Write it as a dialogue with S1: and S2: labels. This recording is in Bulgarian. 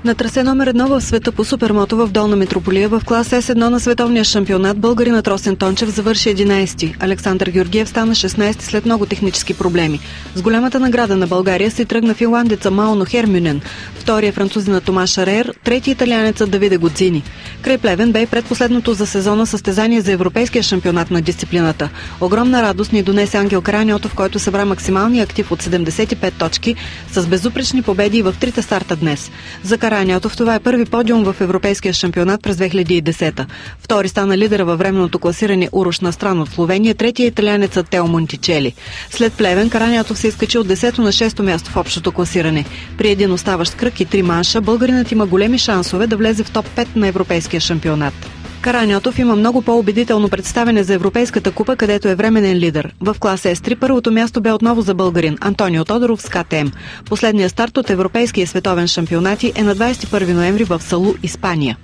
S1: На трасе номер 1 в света по супермото в Долна Митрополия в клас С1 на световния шампионат българинът Росен Тончев завърши 11-ти. Александър Георгиев стана 16-ти след много технически проблеми. С голямата награда на България си тръгна финландеца Мауно Хермюнен, втория французина Томаш Шарер, трети италианеца Давиде Годзини. Край Плевен бе и предпоследното за сезона състезание за европейския шампионат на дисциплината. Огромна радост ни донесе Ангел Караниотов, който събра максималния актив от 75 точки с безупречни победи в трите старта днес. За Караниотов това е първи подиум в европейския шампионат през 2010-та. Втори стана лидера във временното класиране Урош Настран от Словения, третия италианецът Тео Монтичели. След Плевен Караниотов се изкачи от 10-то на 6-то място в общото класиране. При един оставащ кръг и 3 манша българинът има големи шансове да влезе в топ 5 на европейския шампионат. Караниотов има много по-убедително представяне за Европейската купа, където е временен лидер. В клас С3 първото място бе отново за българин Антонио Тодоров с КТМ. Последният старт от европейския световен шампионати е на 21 ноември в Салу, Испания.